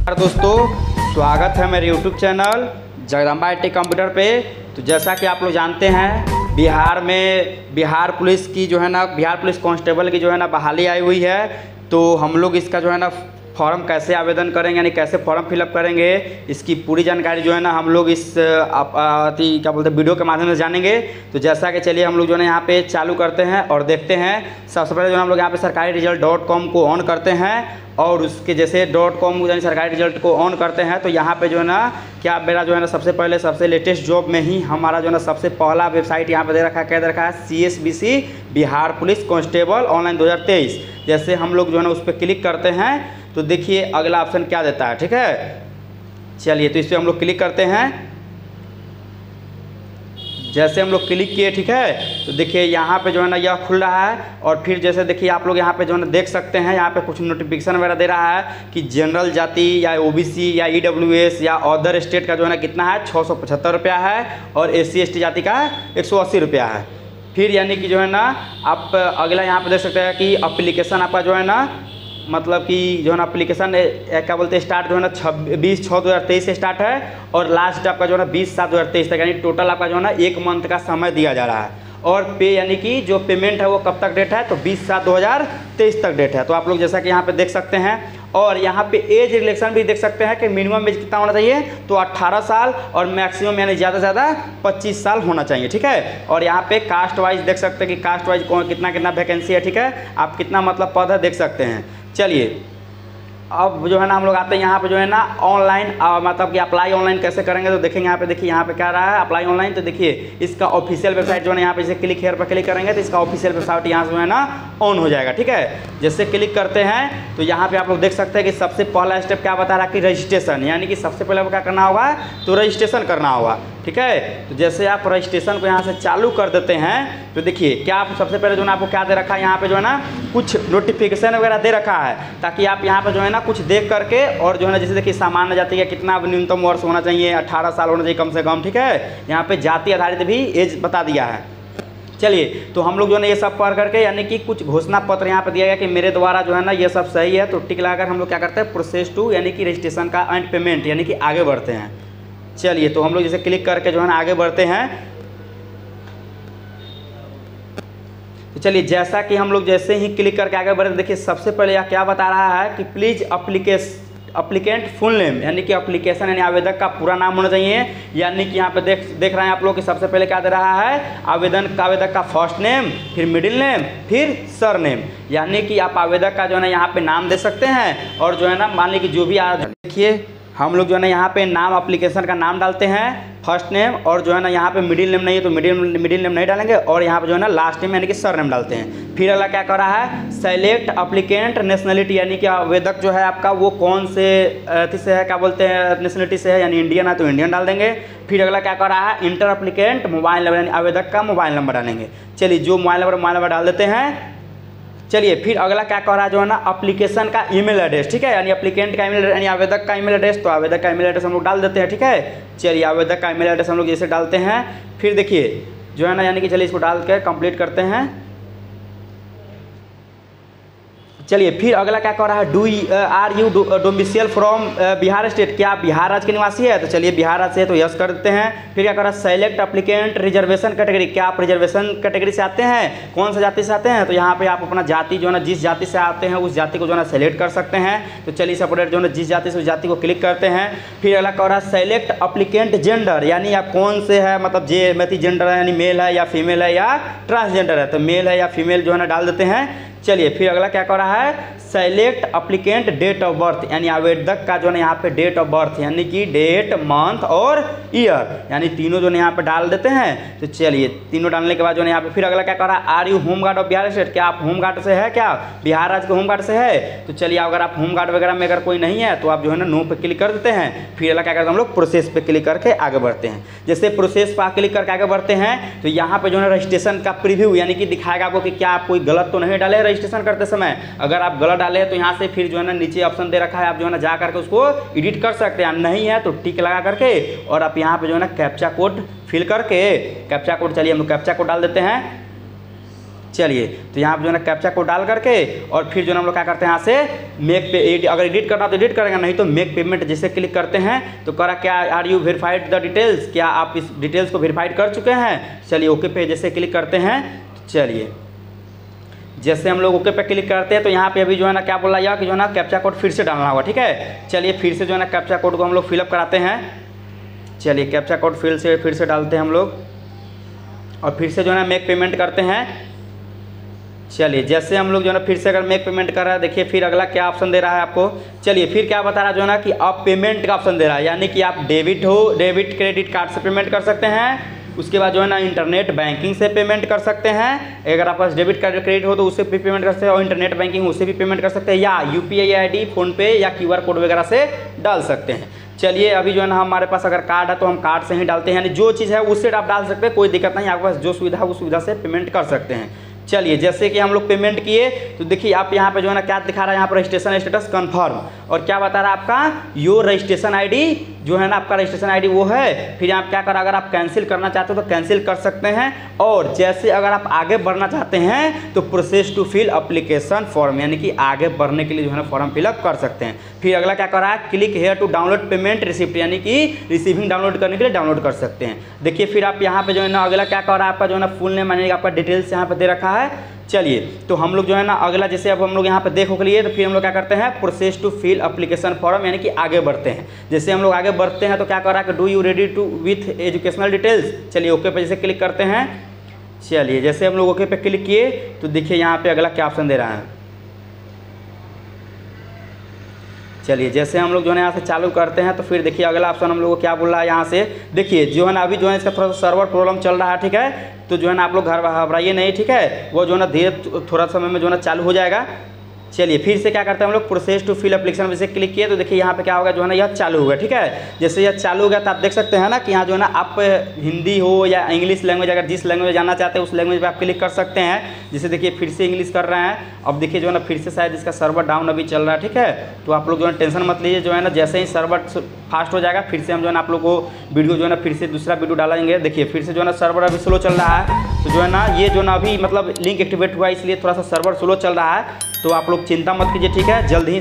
नमस्कार दोस्तों, स्वागत है मेरे YouTube channel Jagdamba IT computer पे। तो जैसा कि आप लोग जानते हैं, बिहार पुलिस की जो है ना, बिहार पुलिस कांस्टेबल की जो है ना बहाली आई हुई है। तो हम लोग इसका जो है ना फॉर्म कैसे आवेदन करेंगे, यानी कैसे फॉर्म फिलअप करेंगे, इसकी पूरी जानकारी जो है ना हम लोग इस क्या बोलते हैं वीडियो के माध्यम से जानेंगे। तो जैसा कि चलिए हम लोग जो है यहाँ पे चालू करते हैं और देखते हैं। सबसे पहले जो हम लोग यहाँ पे सरकारी रिजल्ट .com को ऑन करते हैं और उसके जैसे .com यानी सरकारी रिजल्ट को ऑन करते हैं तो यहाँ पे जो है ना क्या मेरा जो है ना सबसे पहले सबसे लेटेस्ट जॉब में ही हमारा जो है ना सबसे पहला वेबसाइट यहाँ पे दे रखा है, क्या दे रखा है, CSBC Bihar police constable online 2023। जैसे हम लोग जो है ना उस पर क्लिक करते हैं तो देखिए अगला ऑप्शन क्या देता है। ठीक है, चलिए तो इस पर हम लोग क्लिक करते हैं। जैसे हम लोग क्लिक किए, ठीक है, तो देखिए यहाँ पे जो है ना यह खुल रहा है। और फिर जैसे देखिए आप लोग यहाँ पे जो है ना देख सकते हैं, यहाँ पे कुछ नोटिफिकेशन वगैरह दे रहा है कि जनरल जाति या OBC या EWS या अदर स्टेट का जो है ना कितना है, 675 रुपया है, और SC ST जाति का 180 रुपया है। फिर यानी कि जो है ना आप अगला यहाँ पर देख सकते हैं कि अप्लीकेशन आपका जो है ना मतलब कि जो है ना एप्लीकेशन क्या बोलते हैं स्टार्ट जो है ना 26/6/2023 से स्टार्ट है और लास्ट आपका जो है ना 20/7/2023 तक, यानी टोटल आपका जो है ना 1 मंथ का समय दिया जा रहा है। और पे यानी कि जो पेमेंट है वो कब तक डेट है, तो 20/7/2023 तक डेट है। तो आप लोग जैसा कि यहाँ पे देख सकते हैं। और यहाँ पे एज रिलेक्शन भी देख सकते हैं कि मिनिमम एज कितना होना चाहिए, तो 18 साल और मैक्सिमम यानी ज़्यादा से ज़्यादा 25 साल होना चाहिए। ठीक है, और यहाँ पे कास्ट वाइज देख सकते हैं कि कास्ट वाइज कितना वैकेंसी है। ठीक है, आप कितना मतलब पद है देख सकते हैं। चलिए अब जो है ना हम लोग आते हैं यहाँ पे जो है ना ऑनलाइन मतलब कि अप्लाई ऑनलाइन कैसे करेंगे। तो देखेंगे यहाँ पे, देखिए यहाँ पे क्या रहा है अप्लाई ऑनलाइन। तो देखिए इसका ऑफिशियल वेबसाइट जो है ना यहाँ पे जैसे क्लिक हेयर पर क्लिक करेंगे तो इसका ऑफिशियल वेबसाइट यहाँ से जो है ना ऑन हो जाएगा। ठीक है, जैसे क्लिक करते हैं तो यहाँ पे आप लोग देख सकते हैं कि सबसे पहला स्टेप क्या बता रहा है कि रजिस्ट्रेशन, यानी कि सबसे पहले क्या करना होगा, तो रजिस्ट्रेशन करना होगा। ठीक है, तो जैसे आप रजिस्ट्रेशन को यहाँ से चालू कर देते हैं तो देखिए क्या आप सबसे पहले जो है ना आपको क्या दे रखा है, यहाँ पे जो है ना कुछ नोटिफिकेशन वगैरह दे रखा है ताकि आप यहाँ पे जो है ना कुछ देख करके और जो है ना जैसे देखिए सामान्य जाति का कितना न्यूनतम वर्ष होना चाहिए, 18 साल होना चाहिए कम से कम। ठीक है, यहाँ पे जाति आधारित भी एज बता दिया है। चलिए तो हम लोग जो है ना ये सब पढ़ करके यानी कि कुछ घोषणा पत्र यहाँ पे दिया गया कि मेरे द्वारा जो है ना ये सब सही है, तो टिक लगाकर हम लोग क्या करते हैं, प्रोसेस टू यानी कि रजिस्ट्रेशन का एंड पेमेंट यानी कि आगे बढ़ते हैं। चलिए तो हम लोग जैसे क्लिक करके जो है ना आगे बढ़ते हैं। तो चलिए जैसा कि हम लोग जैसे ही क्लिक करके आगे बढ़ते, देखिए सबसे पहले यह क्या बता रहा है कि प्लीज अप्लीकेंट फुल नेम, यानी कि एप्लीकेशन यानी आवेदक का पूरा नाम होना चाहिए। यानी कि यहाँ पे देख रहे हैं आप लोग कि सबसे पहले क्या दे रहा है, आवेदक का फर्स्ट नेम, फिर मिडिल नेम, फिर सर नेम। यानी कि आप आवेदक का जो है ना यहाँ पे नाम दे सकते हैं और जो है ना मान लीजिए जो भी देखिए हम लोग जो है ना यहाँ पे नाम एप्लीकेशन का नाम डालते हैं फर्स्ट नेम, और जो है ना यहाँ पे मिडिल नेम नहीं है तो मिडिल नेम नहीं डालेंगे, और यहाँ पे जो है ना लास्ट नेम यानी कि सर नेम डालते हैं। फिर अगला क्या कर रहा है, सेलेक्ट एप्लीकेंट नेशनलिटी, यानी कि आवेदक जो है आपका वो कौन से अथी से है, क्या बोलते हैं नेशनलिटी से है, यानी इंडियन है तो इंडियन डाल देंगे। फिर अगला क्या कर रहा है, इंटर एप्लीकेंट मोबाइल नंबर, यानी आवेदक का मोबाइल नंबर डालेंगे। चलिए जो मोबाइल नंबर डाल देते हैं। चलिए फिर अगला क्या कह रहा है जो है ना एप्लीकेशन का ईमेल एड्रेस। ठीक है, यानी एप्लीकेंट का ईमेल यानी आवेदक का ईमेल एड्रेस, तो आवेदक का ईमेल एड्रेस हम लोग डाल देते हैं। ठीक है, चलिए आवेदक का ईमेल एड्रेस हम लोग जैसे डालते हैं। फिर देखिए जो है ना यानी कि चलिए इसको डाल के कंप्लीट करते हैं। चलिए फिर अगला क्या कह रहा है, are you domicile from Bihar state, क्या आप बिहार राज्य के निवासी है, तो चलिए बिहार राज्य से है तो यस कर देते हैं। फिर क्या कह रहा है, सेलेक्ट एप्लीकेंट रिजर्वेशन कैटेगरी, क्या आप रिजर्वेशन कैटेगरी से आते हैं, कौन सा जाति से आते हैं, तो यहाँ पे आप अपना जाति जो है ना जिस जाति से आते हैं उस जाति को जो है ना सेलेक्ट कर सकते हैं। तो चलिए सेपरेट जो है ना जिस जाति से उस जाति को क्लिक करते हैं। फिर अगला कह रहा है सेलेक्ट एप्लीकेंट जेंडर, यानी आप कौन से है, मतलब जेंडर है यानी मेल है या फीमेल है या ट्रांसजेंडर है, तो मेल है या फीमेल जो है ना डाल देते हैं। चलिए फिर अगला क्या कर रहा है, select applicant date of birth, यानी आवेदक का जो है यहाँ पे डेट ऑफ बर्थ यानी कि डेट मंथ और ईयर, यानी तीनों जो है यहाँ पे डाल देते हैं। तो चलिए तीनों डालने के बाद जो है यहाँ पे फिर अगला क्या कर रहा है, are you home guard of Bihar state, क्या आप होम गार्ड से है, क्या बिहार राज्य के होम गार्ड से है, तो चलिए अगर आप होम गार्ड वगैरह में अगर कोई नहीं है तो आप जो है ना नो पे क्लिक कर देते हैं। फिर अगला क्या करते हैं हम लोग प्रोसेस पे क्लिक करके आगे बढ़ते हैं। जैसे प्रोसेस पर क्लिक करके आगे बढ़ते हैं तो यहाँ पे जो है रजिस्ट्रेशन का प्रीव्यू यानी कि दिखाएगा आपको कि क्या आप कोई गलत तो नहीं डाले रजिस्ट्रेशन करते समय। अगर आप गलत डाले हैं तो यहाँ से फिर जो है ना नीचे ऑप्शन दे रखा है, आप जो है ना जा करके उसको एडिट कर सकते हैं, नहीं है तो टिक लगा करके और आप यहाँ पे जो है ना कैप्चा कोड फिल करके कैप्चा कोड, चलिए हम लोग कैप्चा कोड डाल देते हैं। चलिए तो यहाँ पे जो है ना कैप्चा कोड डाल करके और फिर जो है हम लोग क्या करते हैं यहाँ से मेक पे, अगर एडिट करना तो एडिट करेंगे, नहीं तो मेक पेमेंट जैसे क्लिक करते हैं तो करा क्या are you verified the details, क्या आप इस डिटेल्स को वेरीफाइड कर चुके हैं। चलिए ओके पे जैसे क्लिक करते हैं, चलिए जैसे हम लोग ओके पे क्लिक करते हैं तो यहाँ पे अभी जो है ना क्या बोला जाएगा कि जो है ना कैप्चा कोड फिर से डालना होगा। ठीक है, चलिए फिर से जो है ना कैप्चा कोड को हम लोग फिलअप कराते हैं। चलिए कैप्चा कोड फिर से डालते हैं हम लोग और फिर से जो है ना मेक पेमेंट करते हैं। चलिए जैसे हम लोग जो है ना फिर से अगर मेक पेमेंट कर रहा है, देखिए फिर अगला क्या ऑप्शन दे रहा है आपको। चलिए फिर क्या बता रहा है जो है ना कि अब पेमेंट का ऑप्शन दे रहा है, यानी कि आप डेबिट क्रेडिट कार्ड से पेमेंट कर सकते हैं। उसके बाद जो है ना इंटरनेट बैंकिंग से पेमेंट कर सकते हैं, अगर आप पास डेबिट कार्ड क्रेडिट हो तो उससे भी पेमेंट कर सकते हैं, और इंटरनेट बैंकिंग उससे भी पेमेंट कर सकते हैं, या UPI ID फ़ोनपे या QR कोड वगैरह से डाल सकते हैं। चलिए अभी जो है ना हमारे पास अगर कार्ड है तो हम कार्ड से ही डालते हैं, यानी जो चीज़ है उससे आप डाल सकते हैं, कोई दिक्कत नहीं, आपके पास जो सुविधा है उस सुविधा से पेमेंट कर सकते हैं। चलिए जैसे कि हम लोग पेमेंट किए तो देखिए आप यहाँ पे जो है ना क्या दिखा रहा है, यहाँ पर रजिस्ट्रेशन स्टेटस कंफर्म, और क्या बता रहा है आपका योर रजिस्ट्रेशन ID जो है ना आपका रजिस्ट्रेशन ID वो है। फिर आप क्या करें, अगर आप कैंसिल करना चाहते हो तो कैंसिल कर सकते हैं, और जैसे अगर आप आगे बढ़ना चाहते हैं तो process to fill application form, यानी कि आगे बढ़ने के लिए जो है ना फॉर्म फिलअप कर सकते हैं। फिर अगला क्या कर रहा है, click here to download payment receipt, यानी कि रिसीविंग डाउनलोड करने के लिए डाउनलोड कर सकते हैं। देखिए फिर आप यहाँ पे जो है ना अगला क्या कर रहा है, आपका जो है ना फुल नेम यानी आपका डिटेल्स यहाँ पे दे रखा है। चलिए तो हम लोग जो है ना अगला जैसे अब हम लोग यहाँ पे देखो के लिए तो फिर हम लोग क्या करते हैं, process to fill application form, यानी कि आगे बढ़ते हैं। जैसे हम लोग आगे बढ़ते हैं तो क्या कर रहा है कि do you ready to with educational details. चलिए ओके पे जैसे क्लिक करते हैं। चलिए जैसे हम लोग ओके पे क्लिक किए तो देखिए यहाँ पे अगला क्या ऑप्शन दे रहा है। चलिए जैसे हम लोग जो है यहाँ से चालू करते हैं तो फिर देखिए अगला ऑप्शन हम लोग को क्या बोल रहा है यहाँ से। देखिए जो है ना अभी जो है इसका थोड़ा सा सर्वर प्रॉब्लम चल रहा है, ठीक है, तो जो है ना आप लोग घबराइए नहीं, ठीक है, वो जो है ना धीरे थोड़ा समय में जो है ना चालू हो जाएगा। चलिए फिर से क्या करते हैं हम लोग, प्रोसेस टू फिल एप्लीकेशन जैसे क्लिक किए तो देखिए यहाँ पे क्या होगा जो है ना यह चालू होगा। ठीक है, जैसे यह चालू हो गया तो आप देख सकते हैं ना कि यहाँ जो है ना आप हिंदी हो या इंग्लिश लैंग्वेज, अगर जिस लैंग्वेज जानना चाहते हैं उस लैंग्वेज पे आप क्लिक कर सकते हैं। जैसे देखिए फिर से इंग्लिश कर रहे हैं, अब देखिए जो है ना फिर से शायद इसका सर्वर डाउन अभी चल रहा है। ठीक है, तो आप लोग जो है टेंशन मत लीजिए, जो है ना जैसे ही सर्वर फास्ट हो जाएगा फिर से हम जो है ना आप लोग को वीडियो जो है ना फिर से दूसरा वीडियो डालेंगे। देखिए फिर से जो है ना सर्वर अभी स्लो चल रहा है, तो जो है ना ये जो ना अभी मतलब लिंक एक्टिवेट हुआ इसलिए थोड़ा सा सर्वर स्लो चल रहा है, तो आप लोग चिंता मत कीजिए। ठीक है, जल्द ही